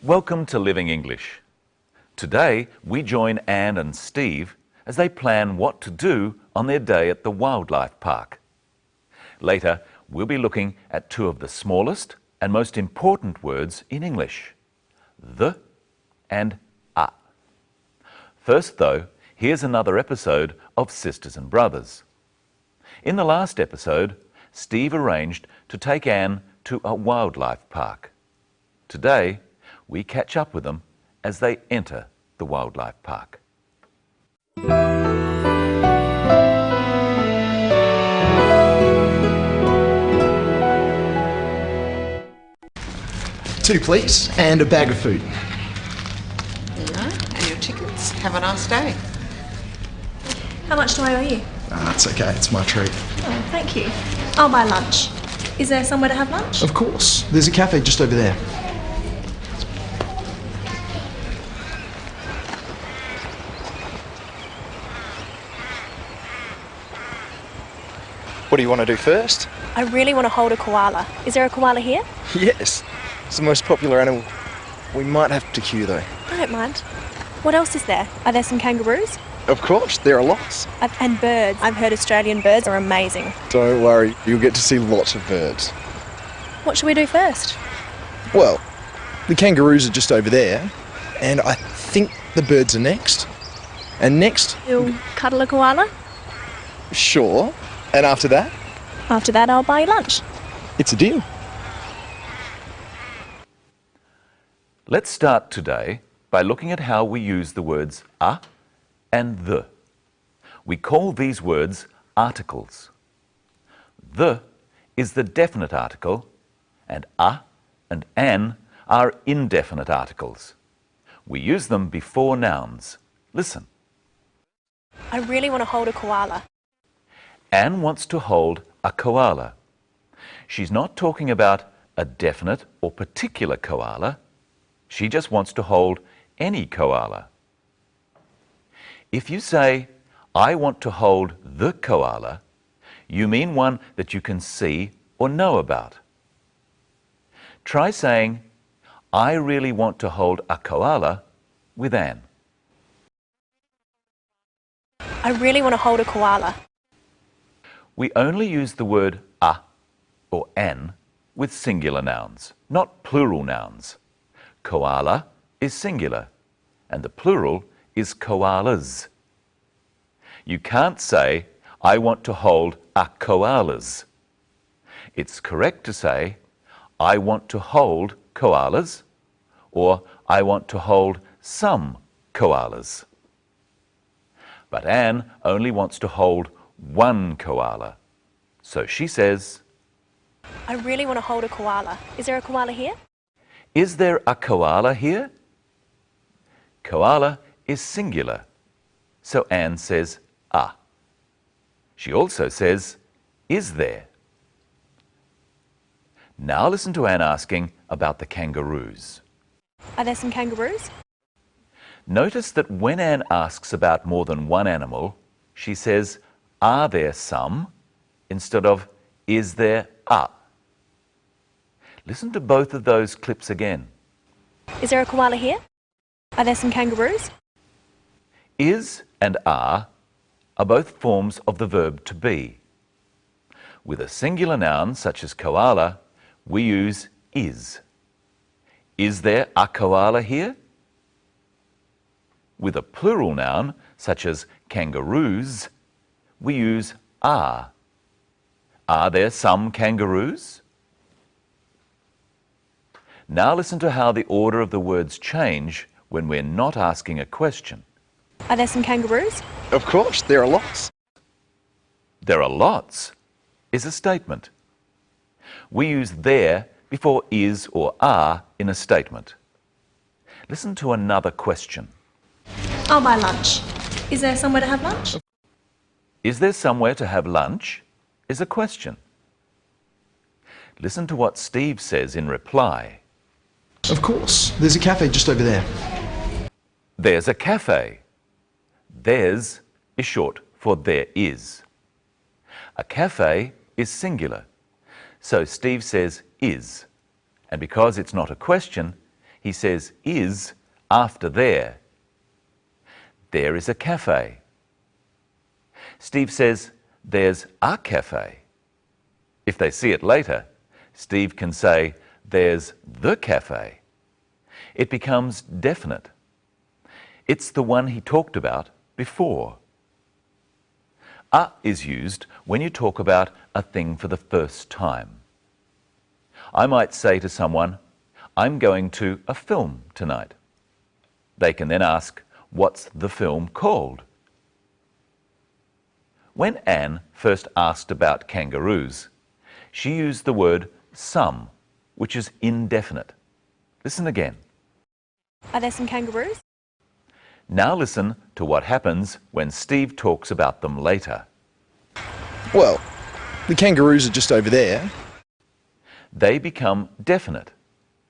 Welcome to Living English. Today we join Anne and Steve as they plan what to do on their day at the wildlife park. Later we'll be looking at two of the smallest and most important words in English, the and a. First though, here's another episode of Sisters and Brothers. In the last episode, Steve arranged to take Anne to a wildlife park. Today, we catch up with them as they enter the wildlife park. 2 please, and a bag of food. There you are, and your tickets. Have a nice day. How much do I owe you? It's okay, it's my treat. Oh, thank you. I'll buy lunch. Is there somewhere to have lunch? Of course, there's a cafe just over there. What do you want to do first? I really want to hold a koala. Is there a koala here? Yes, it's the most popular animal. We might have to queue though. I don't mind. What else is there? Are there some kangaroos? Of course, there are lots. And birds. I've heard Australian birds are amazing. Don't worry, you'll get to see lots of birds. What should we do first? Well, the kangaroos are just over there, and I think the birds are next. And next, You'll cuddle a koala? sure. And after that, After that, I'll buy you lunch. it's a deal. Let's start today by looking at how we use the words a and the. We call these words articles. The is the definite article, and a and an are indefinite articles. We use them before nouns. Listen. I really want to hold a koala. Anne wants to hold a koala. She's not talking about a definite or particular koala. She just wants to hold any koala. If you say, I want to hold the koala, you mean one that you can see or know about. Try saying, I really want to hold a koala with Anne. I really want to hold a koala. We only use the word a or an with singular nouns, not plural nouns. Koala is singular, and the plural is koalas. You can't say, I want to hold a koalas. It's correct to say, I want to hold koalas, or I want to hold some koalas. But Anne only wants to hold one koala. So she says, I really want to hold a koala. Is there a koala here? is there a koala here? Koala is singular, so Anne says a. She also says, is there? Now listen to Anne asking about the kangaroos. Are there some kangaroos? Notice that when Anne asks about more than one animal, she says, are there some, instead of, is there a? Listen to both of those clips again. Is there a koala here? Are there some kangaroos? Is and are both forms of the verb to be. With a singular noun such as koala, we use is. Is there a koala here? With a plural noun such as kangaroos, we use are. Are there some kangaroos? Now listen to how the order of the words change when we're not asking a question. Are there some kangaroos? Of course, there are lots. There are lots is a statement. We use there before is or are in a statement. Listen to another question. I'll buy lunch. Is there somewhere to have lunch? Is there somewhere to have lunch? Is a question. Listen to what Steve says in reply. Of course, there's a cafe just over there. There's a cafe. There's is short for there is. A cafe is singular, so Steve says is, and because it's not a question, he says is after there. There is a cafe. Steve says there's a cafe. If they see it later, Steve can say there's the cafe. It becomes definite. It's the one he talked about before. A is used when you talk about a thing for the first time. I might say to someone, I'm going to a film tonight. They can then ask, what's the film called? When Anne first asked about kangaroos, she used the word some, which is indefinite. Listen again. Are there some kangaroos? Now listen to what happens when Steve talks about them later. Well, the kangaroos are just over there. They become definite,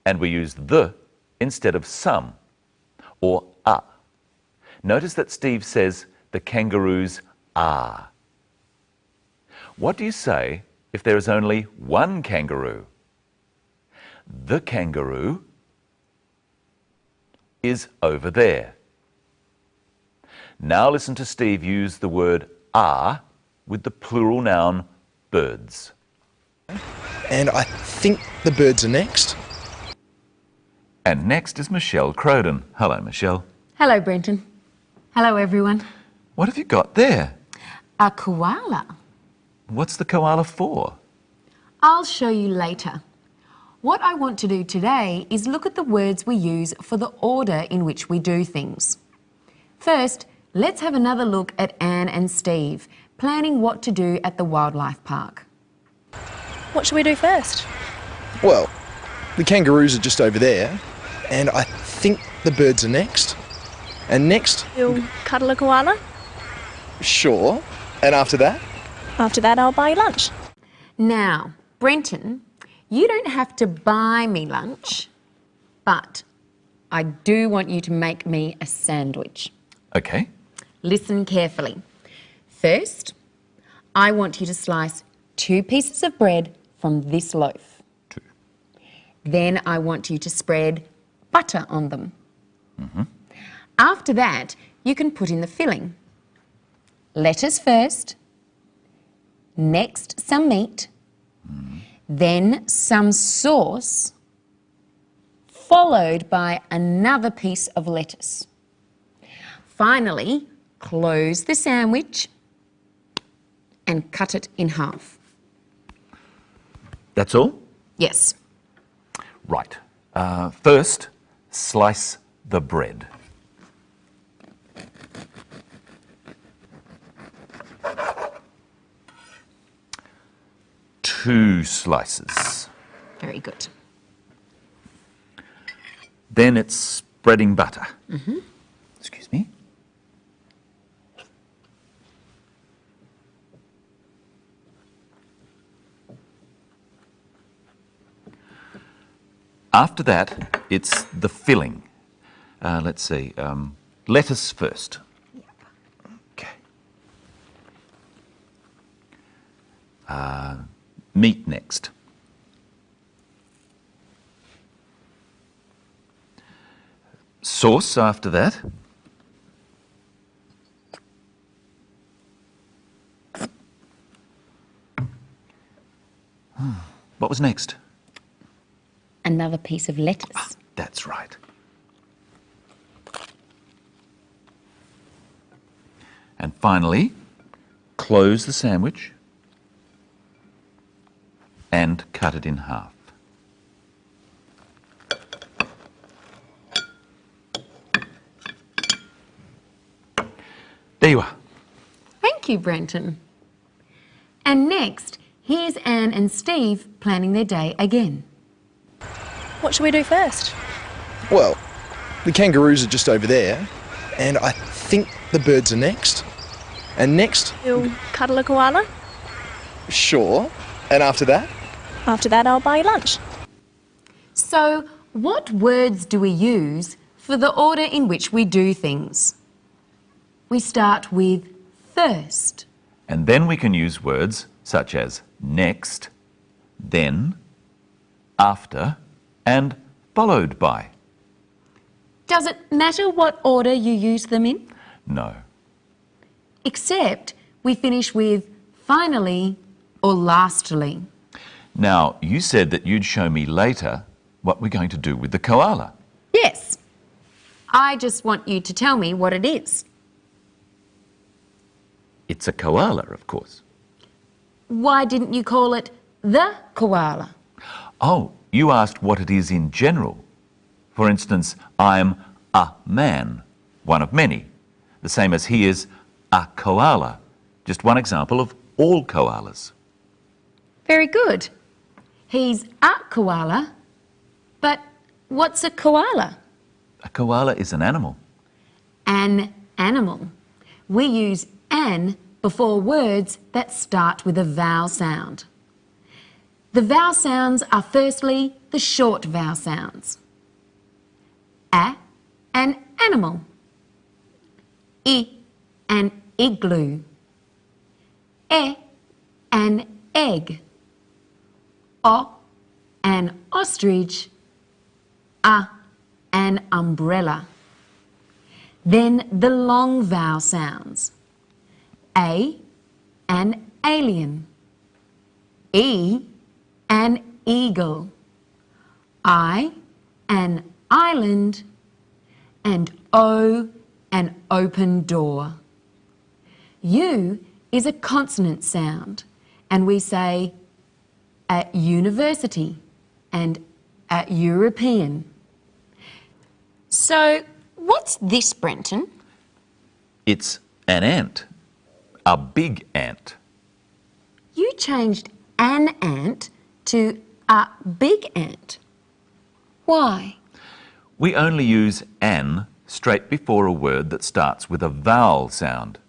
and we use the instead of some or a. Notice that Steve says the kangaroos are. What do you say if there is only one kangaroo? The kangaroo is over there. Now listen to Steve use the word are with the plural noun birds. And I think the birds are next. And next is Michelle Crowden. Hello, Michelle. Hello, Brenton. Hello, everyone. What have you got there? A koala. What's the koala for? I'll show you later. What I want to do today is look at the words we use for the order in which we do things. First, let's have another look at Anne and Steve planning what to do at the wildlife park. What should we do first? Well, the kangaroos are just over there, and I think the birds are next. And next, You'll cuddle a koala? sure. And after that? After that, I'll buy you lunch. Now, Brenton, you don't have to buy me lunch, but I do want you to make me a sandwich. Okay. Listen carefully. First, I want you to slice 2 pieces of bread from this loaf. 2. Then I want you to spread butter on them. After that, you can put in the filling. Lettuce first, next some meat, then some sauce, followed by another piece of lettuce. Finally, close the sandwich and cut it in half. That's all? Yes. Right. First, slice the bread. Two slices. Very good. Then it's spreading butter. Excuse me. After that, it's the filling. Let's see. Lettuce first. Okay. Meat next. Sauce after that. What was next? Another piece of lettuce. That's right. And finally, close the sandwich and cut it in half. There you are. Thank you, Brenton. And next, here's Anne and Steve planning their day again. What should we do first? Well, the kangaroos are just over there, and I think the birds are next. And next, You'll cuddle a koala? sure. And after that? After that, I'll buy you lunch. So, what words do we use for the order in which we do things? We start with first. And then we can use words such as next, then, after, and followed by. Does it matter what order you use them in? No. Except we finish with finally or lastly. Now, you said that you'd show me later what we're going to do with the koala. Yes. I just want you to tell me what it is. It's a koala, of course. Why didn't you call it the koala? Oh, you asked what it is in general. For instance, I'm a man, one of many, the same as he is a koala, just one example of all koalas. Very good. He's a koala, but what's a koala? A koala is an animal. An animal. We use an before words that start with a vowel sound. The vowel sounds are firstly the short vowel sounds. A, an animal. I, an igloo. E, an egg. O, an ostrich. A, an umbrella. Then the long vowel sounds. A, an alien. E, an eagle. I, an island. And O, an open door. U is a consonant sound, and we say at university and at European. So, what's this, Brenton? It's an ant, a big ant. You changed an ant to a big ant. Why? We only use an straight before a word that starts with a vowel sound.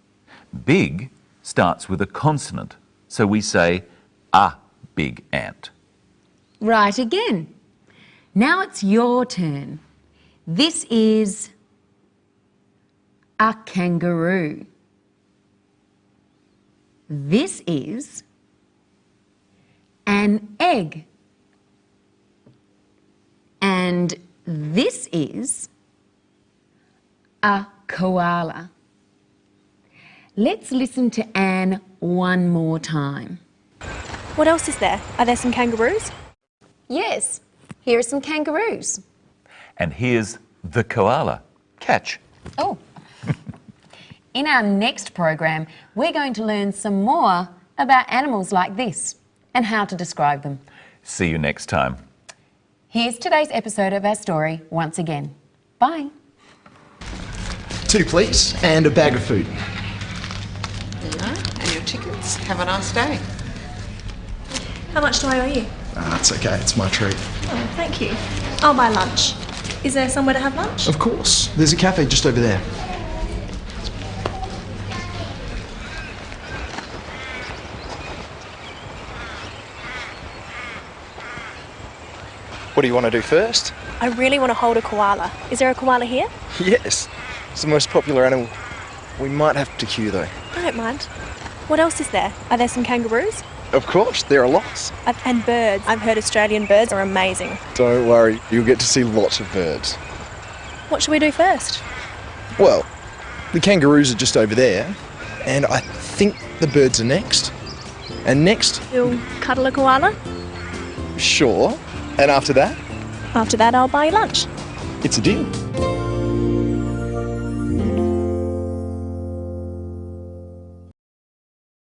Big starts with a consonant, so we say a big ant. Right again. Now it's your turn. This is a kangaroo. This is an egg. And this is a koala. Let's listen to Anne one more time. What else is there? Are there some kangaroos? Yes, here are some kangaroos. And here's the koala. Catch. Oh. In our next program, we're going to learn some more about animals like this and how to describe them. See you next time. Here's today's episode of our story once again. Bye. 2, please, and a bag of food. There you are. And your tickets. Have a nice day. How much do I owe you? It's okay, it's my treat. Oh, thank you. I'll buy lunch. Is there somewhere to have lunch? Of course, there's a cafe just over there. What do you want to do first? I really want to hold a koala. Is there a koala here? Yes, it's the most popular animal. We might have to queue though. I don't mind. What else is there? Are there some kangaroos? Of course, there are lots. And birds. I've heard Australian birds are amazing. Don't worry, you'll get to see lots of birds. What should we do first? Well, the kangaroos are just over there, and I think the birds are next. And next, You'll cuddle a koala? sure. And after that, After that, I'll buy you lunch. it's a deal.